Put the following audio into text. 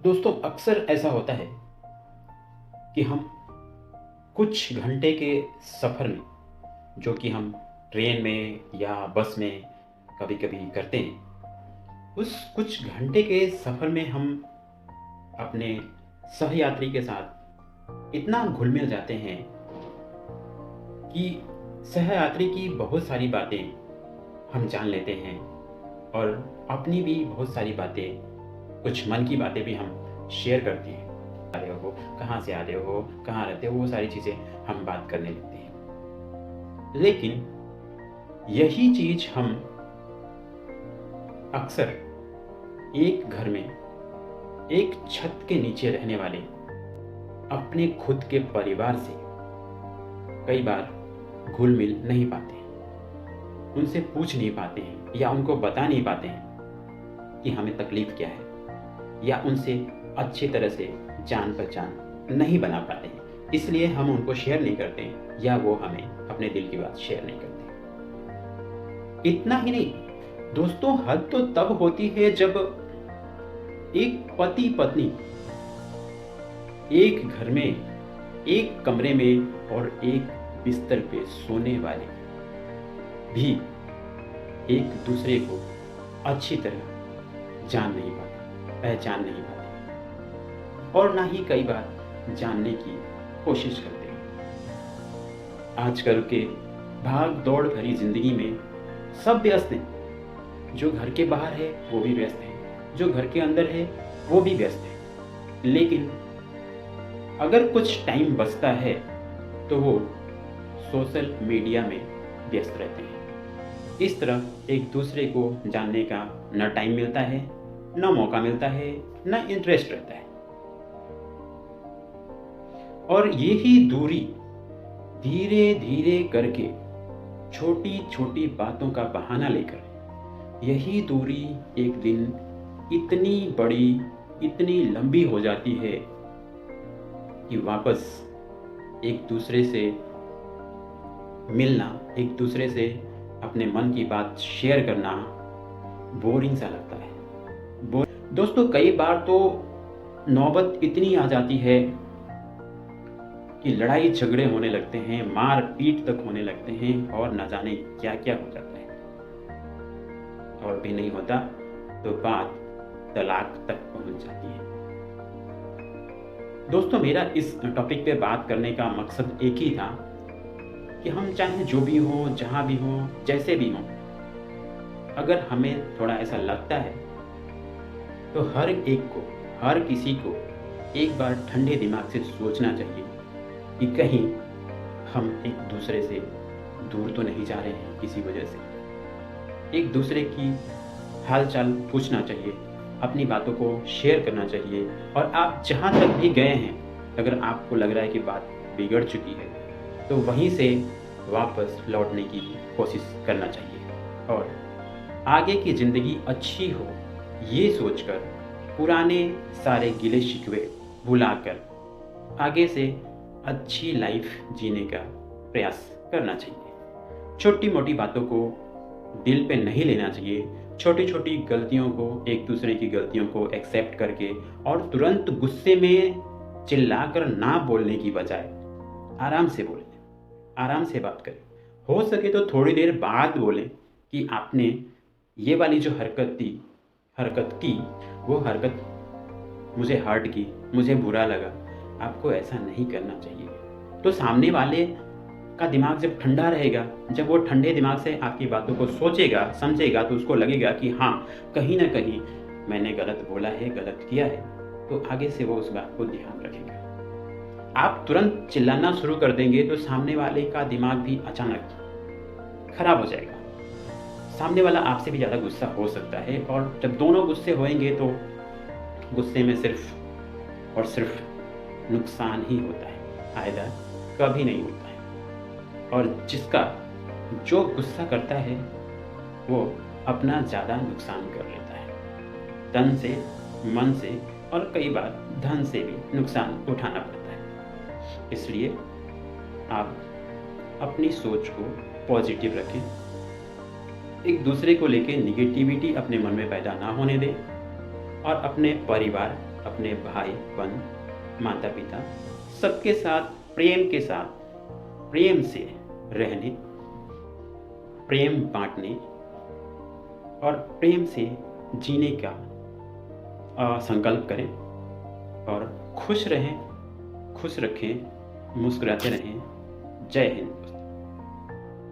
दोस्तों अक्सर ऐसा होता है कि हम कुछ घंटे के सफ़र में जो कि हम ट्रेन में या बस में कभी कभी करते हैं, उस कुछ घंटे के सफ़र में हम अपने सहयात्री के साथ इतना घुल मिल जाते हैं कि सहयात्री की बहुत सारी बातें हम जान लेते हैं और अपनी भी बहुत सारी बातें, कुछ मन की बातें भी हम शेयर करते हैं। आ रहे हो, कहाँ से आ रहे हो, कहाँ रहते हो, वो सारी चीज़ें हम बात करने लगते हैं। लेकिन यही चीज़ हम अक्सर एक घर में एक छत के नीचे रहने वाले अपने खुद के परिवार से कई बार घुल मिल नहीं पाते हैं, उनसे पूछ नहीं पाते हैं या उनको बता नहीं पाते हैं कि हमें तकलीफ़ क्या है, या उनसे अच्छी तरह से जान पहचान नहीं बना पाते हैं, इसलिए हम उनको शेयर नहीं करते हैं या वो हमें अपने दिल की बात शेयर नहीं करते। इतना ही नहीं दोस्तों, हद तो तब होती है जब एक पति पत्नी एक घर में, एक कमरे में और एक बिस्तर पे सोने वाले भी एक दूसरे को अच्छी तरह जान नहीं पाते, पहचान नहीं पाते और ना ही कई बार जानने की कोशिश करते हैं। आजकल के भाग दौड़ भरी जिंदगी में सब व्यस्त हैं। जो घर के बाहर है वो भी व्यस्त है, जो घर के अंदर है वो भी व्यस्त है। लेकिन अगर कुछ टाइम बचता है तो वो सोशल मीडिया में व्यस्त रहते हैं। इस तरह एक दूसरे को जानने का न टाइम मिलता है, न मौका मिलता है, न इंटरेस्ट रहता है। और यही दूरी धीरे धीरे करके छोटी छोटी बातों का बहाना लेकर यही दूरी एक दिन इतनी बड़ी, इतनी लंबी हो जाती है कि वापस एक दूसरे से मिलना, एक दूसरे से अपने मन की बात शेयर करना बोरिंग सा लगता है। दोस्तों कई बार तो नौबत इतनी आ जाती है कि लड़ाई झगड़े होने लगते हैं, मार पीट तक होने लगते हैं और न जाने क्या क्या हो जाता है। और भी नहीं होता तो बात तलाक तक पहुंच जाती है। दोस्तों मेरा इस टॉपिक पे बात करने का मकसद एक ही था कि हम चाहे जो भी हो, जहां भी हो, जैसे भी हो, अगर हमें थोड़ा ऐसा लगता है तो हर एक को, हर किसी को एक बार ठंडे दिमाग से सोचना चाहिए कि कहीं हम एक दूसरे से दूर तो नहीं जा रहे हैं किसी वजह से। एक दूसरे की हालचाल पूछना चाहिए, अपनी बातों को शेयर करना चाहिए। और आप जहाँ तक भी गए हैं, अगर आपको लग रहा है कि बात बिगड़ चुकी है तो वहीं से वापस लौटने की कोशिश करना चाहिए और आगे की ज़िंदगी अच्छी हो ये सोचकर पुराने सारे गिले शिकवे भुलाकर आगे से अच्छी लाइफ जीने का प्रयास करना चाहिए। छोटी मोटी बातों को दिल पे नहीं लेना चाहिए। छोटी छोटी गलतियों को, एक दूसरे की गलतियों को एक्सेप्ट करके और तुरंत गुस्से में चिल्लाकर ना बोलने की बजाय आराम से बोलें, आराम से बात करें। हो सके तो थोड़ी देर बाद बोलें कि आपने ये वाली जो हरकत की वो हरकत मुझे हर्ट की, मुझे बुरा लगा, आपको ऐसा नहीं करना चाहिए। तो सामने वाले का दिमाग जब ठंडा रहेगा, जब वो ठंडे दिमाग से आपकी बातों को सोचेगा, समझेगा, तो उसको लगेगा कि हाँ, कहीं ना कहीं मैंने गलत बोला है, गलत किया है, तो आगे से वो उस बात को ध्यान रखेगा। आप तुरंत चिल्लाना शुरू कर देंगे तो सामने वाले का दिमाग भी अचानक खराब हो जाएगा। सामने वाला आपसे भी ज़्यादा गुस्सा हो सकता है और जब दोनों गुस्से होएंगे तो गुस्से में सिर्फ और सिर्फ नुकसान ही होता है, फायदा कभी नहीं होता है। और जो गुस्सा करता है वो अपना ज़्यादा नुकसान कर लेता है, तन से, मन से और कई बार धन से भी नुकसान उठाना पड़ता है। इसलिए आप अपनी सोच को पॉजिटिव रखें, एक दूसरे को लेके निगेटिविटी अपने मन में पैदा ना होने दें और अपने परिवार, अपने भाई बहन, माता पिता सबके साथ प्रेम के साथ, प्रेम से रहने, प्रेम बांटने और प्रेम से जीने का संकल्प करें और खुश रहें, खुश रखें, मुस्कुराते रहें। जय हिंद।